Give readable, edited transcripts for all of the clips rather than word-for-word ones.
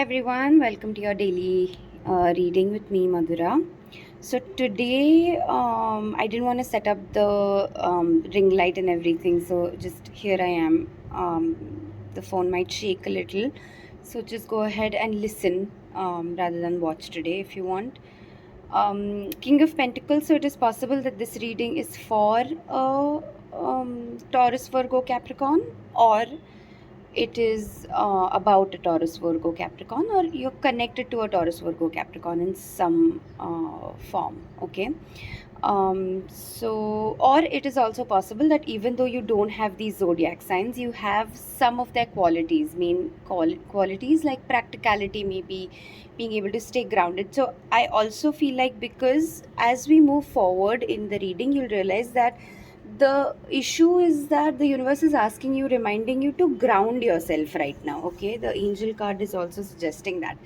everyone, welcome to your daily reading with me, Madhura. So today, I didn't want to set up the ring light and everything, so just here I am. The phone might shake a little, so just go ahead and listen rather than watch today if you want. King of Pentacles, so it is possible that this reading is for Taurus, Virgo, Capricorn, or it is about a Taurus, Virgo, Capricorn, or you're connected to a Taurus, Virgo, Capricorn in some form. Okay. Or it is also possible that even though you don't have these zodiac signs, you have some of their qualities, qualities like practicality, maybe being able to stay grounded. So I also feel like, because as we move forward in the reading, you'll realize that the issue is that the universe is asking you, reminding you to ground yourself right now. Okay, the angel card is also suggesting that.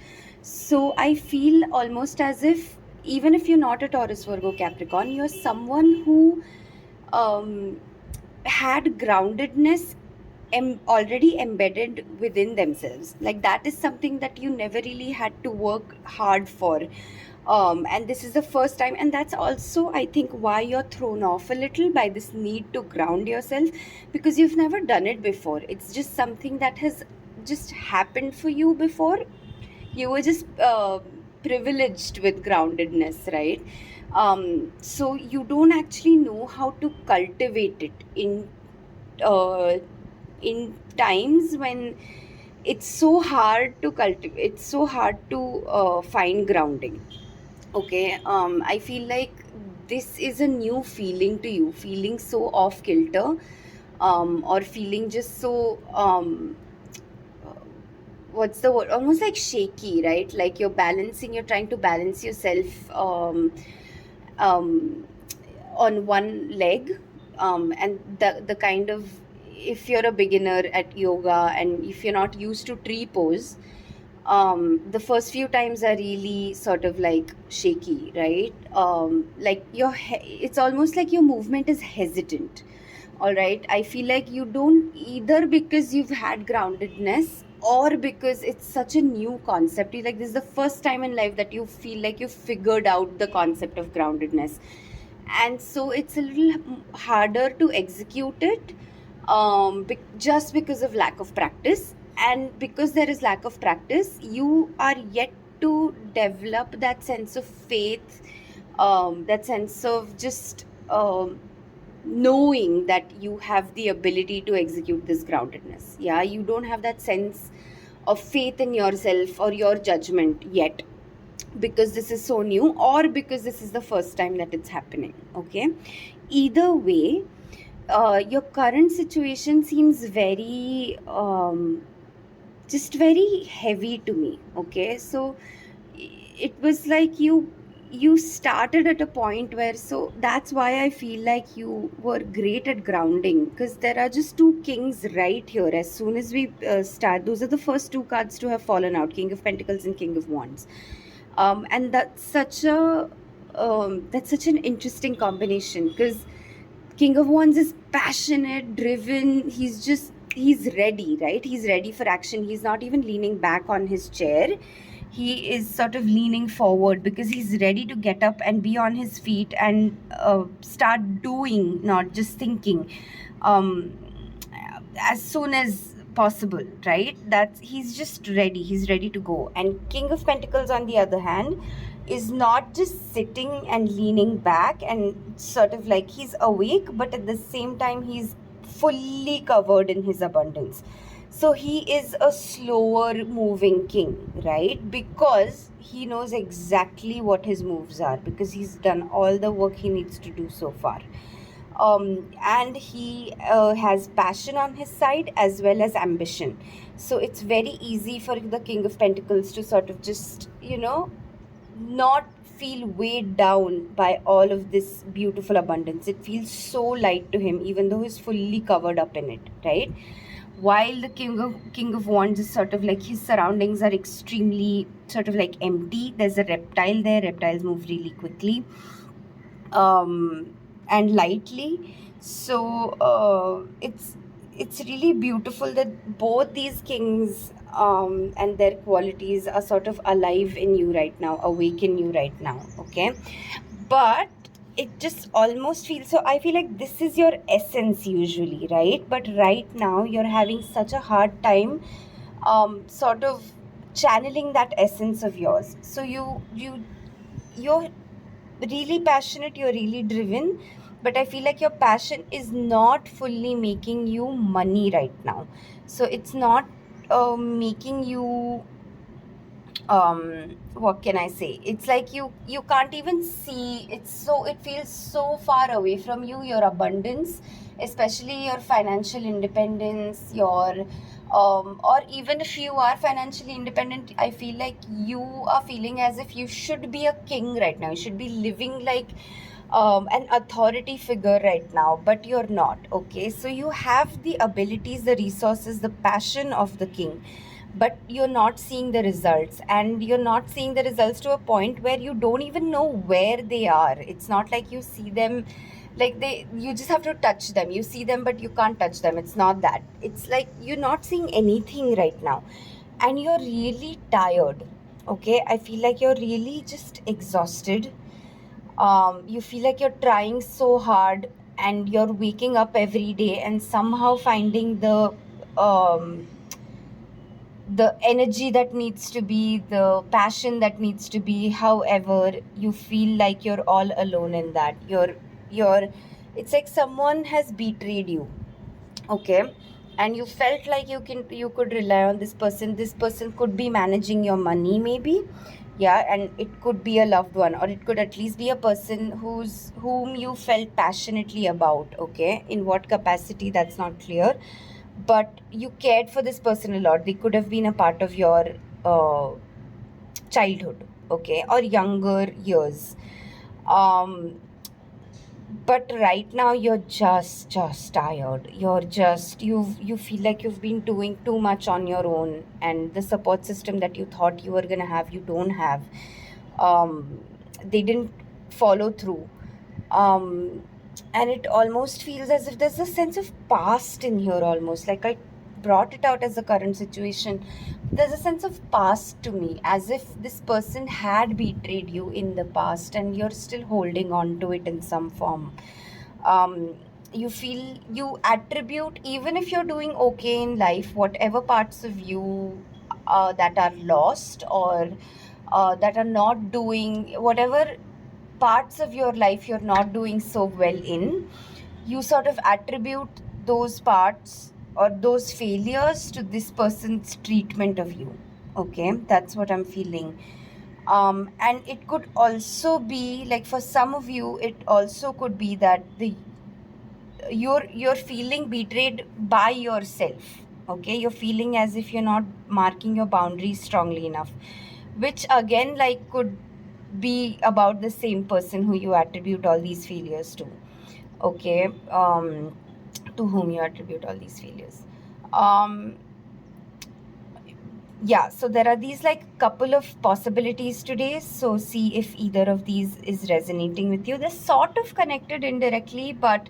So I feel almost as if, even if you're not a Taurus, Virgo, Capricorn, you're someone who um, had groundedness already embedded within themselves. Like, that is something that you never really had to work hard for. And this is the first time, and that's also, I think, why you're thrown off a little by this need to ground yourself, because you've never done it before. It's just something that has just happened for you before. You were just privileged with groundedness, right? So you don't actually know how to cultivate it uh, in times when it's so hard to cultivate, it's so hard to find grounding. Okay. I feel like this is a new feeling to you, feeling so off kilter, or feeling just so what's the word, almost like shaky, right? Like you're trying to balance yourself um, on one leg, and the kind of, if you're a beginner at yoga and if you're not used to tree pose, the first few times are really sort of like shaky, right? Like it's almost like your movement is hesitant. All right, I feel like you don't, either because you've had groundedness or because it's such a new concept. You, like, this is the first time in life that you feel like you've figured out the concept of groundedness, and so it's a little harder to execute it, just because of lack of practice. And because there is lack of practice, you are yet to develop that sense of faith, that sense of just knowing that you have the ability to execute this groundedness. Yeah, you don't have that sense of faith in yourself or your judgment yet, because this is so new, or because this is the first time that it's happening. Okay, either way, your current situation seems very just very heavy to me. Okay, so it was like you started at a point where, so that's why I feel like you were great at grounding, because there are just two kings right here. As soon as we start, those are the first two cards to have fallen out, King of Pentacles and King of Wands. And that's such an interesting combination, because King of Wands is passionate, driven. He's ready, right? He's ready for action. He's not even leaning back on his chair. He is sort of leaning forward because he's ready to get up and be on his feet and start doing, not just thinking, um, as soon as possible, right? That's He's just ready. He's ready to go. And King of Pentacles, on the other hand, is not just sitting and leaning back and sort of like, he's awake, but at the same time he's fully covered in his abundance. So he is a slower moving king, right? Because he knows exactly what his moves are, because he's done all the work he needs to do so far. And he has passion on his side as well as ambition. So it's very easy for the King of Pentacles to sort of just, not feel weighed down by all of this beautiful abundance. It feels so light to him, even though he's fully covered up in it, right? While the King of Wands is sort of like, his surroundings are extremely sort of like empty. There's a reptile there. Reptiles move really quickly, and lightly. So it's really beautiful that both these kings and their qualities are sort of alive in you right now, awake in you right now, okay? But it just almost feels, so I feel like this is your essence usually, right? But right now you're having such a hard time sort of channeling that essence of yours. So you're really passionate, you're really driven, but I feel like your passion is not fully making you money right now. So it's not making you, what can I say, it's like you can't even see it's, so it feels so far away from you, your abundance, especially your financial independence, your or even if you are financially independent, I feel like you are feeling as if you should be a king right now, you should be living like an authority figure right now, but you're not, okay? So you have the abilities, the resources, the passion of the king, but you're not seeing the results, and you're not seeing the results to a point where you don't even know where they are. It's not like you see them, like you just have to touch them, you see them but you can't touch them. It's not that, it's like you're not seeing anything right now, and you're really tired, okay? I feel like you're really just exhausted. You feel like you're trying so hard, and you're waking up every day and somehow finding um the energy that needs to be, the passion that needs to be. However, you feel like you're all alone in that. You're it's like someone has betrayed you, okay? And you felt like you could rely on this person. This person could be managing your money, maybe. Yeah, and it could be a loved one, or it could at least be a person whom you felt passionately about, okay? In what capacity, that's not clear, but you cared for this person a lot. They could have been a part of your uh, childhood, okay, or younger years. um but right now you're just tired. You feel like you've been doing too much on your own, and the support system that you thought you were going to have, you don't have. They didn't follow through. And it almost feels as if there's a sense of past in here, almost like I brought it out as a current situation. There's a sense of past to me, as if this person had betrayed you in the past and you're still holding on to it in some form. um, you feel you attribute, even if you're doing okay in life, whatever parts of you that are lost, or that are not doing, whatever parts of your life you're not doing so well in, you sort of attribute those parts or those failures to this person's treatment of you, okay? That's what I'm feeling. And it could also be like, for some of you, it also could be that you're feeling betrayed by yourself, okay? You're feeling as if you're not marking your boundaries strongly enough, which again, like, could be about the same person who you attribute all these failures to, okay? To whom you attribute all these failures. um yeah, so there are these like couple of possibilities today, so see if either of these is resonating with you. They're sort of connected indirectly, but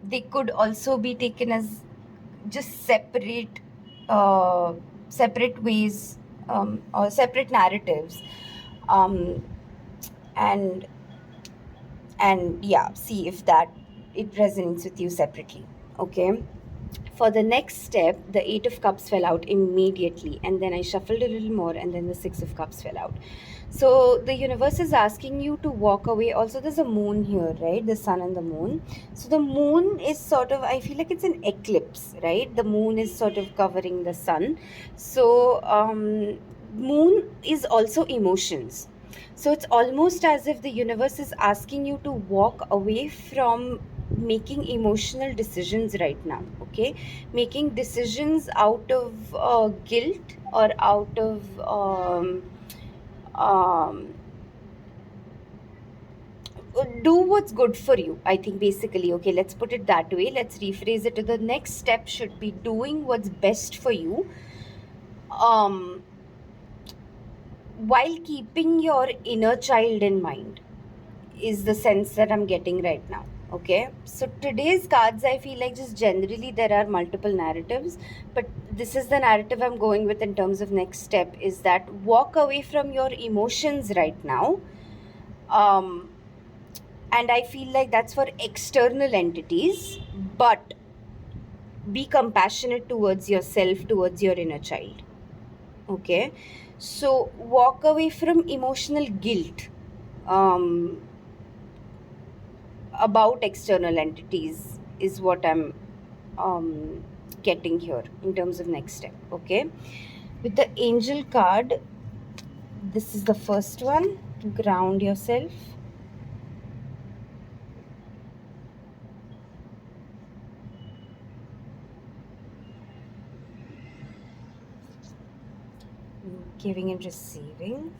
they could also be taken as just uh, separate ways, or separate narratives. um, and yeah, see if that it resonates with you separately, okay? For the next step, the Eight of Cups fell out immediately, and then I shuffled a little more, and then the Six of Cups fell out. So the universe is asking you to walk away. Also, there's a moon here, right? The sun and the moon. So the moon is sort of, I feel like it's an eclipse, right? The moon is sort of covering the sun. So moon is also emotions. So it's almost as if the universe is asking you to walk away from making emotional decisions right now, okay? Making decisions out of guilt, or out of um, do what's good for you, I think, basically, okay? Let's put it that way. Let's rephrase it to the next step should be doing what's best for you, um, while keeping your inner child in mind, is the sense that I'm getting right now, okay? So today's cards, I feel like, just generally there are multiple narratives, but this is the narrative I'm going with in terms of next step, is that walk away from your emotions right now. Um, and I feel like that's for external entities, but be compassionate towards yourself, towards your inner child. Okay, so walk away from emotional guilt um, about external entities, is what I'm um, getting here in terms of next step. Okay, with the angel card, this is the first one. Ground yourself. Giving and receiving.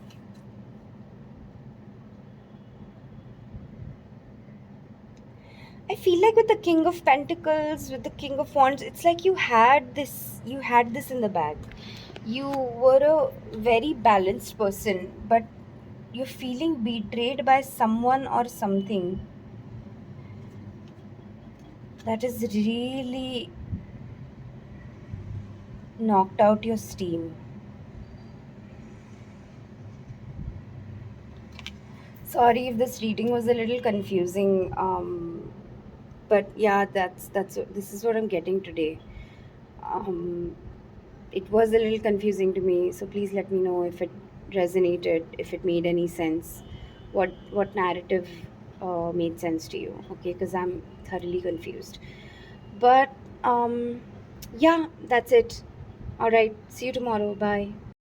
I feel like with the King of Pentacles, with the King of Wands, it's like you had this in the bag. You were a very balanced person, but you're feeling betrayed by someone or something that is really knocked out your steam. Sorry if this reading was a little confusing, but yeah, this is what I'm getting today. Um, it was a little confusing to me, so please let me know if it resonated, if it made any sense, what narrative made sense to you. Okay, because I'm thoroughly confused. But yeah, that's it. All right, see you tomorrow. Bye.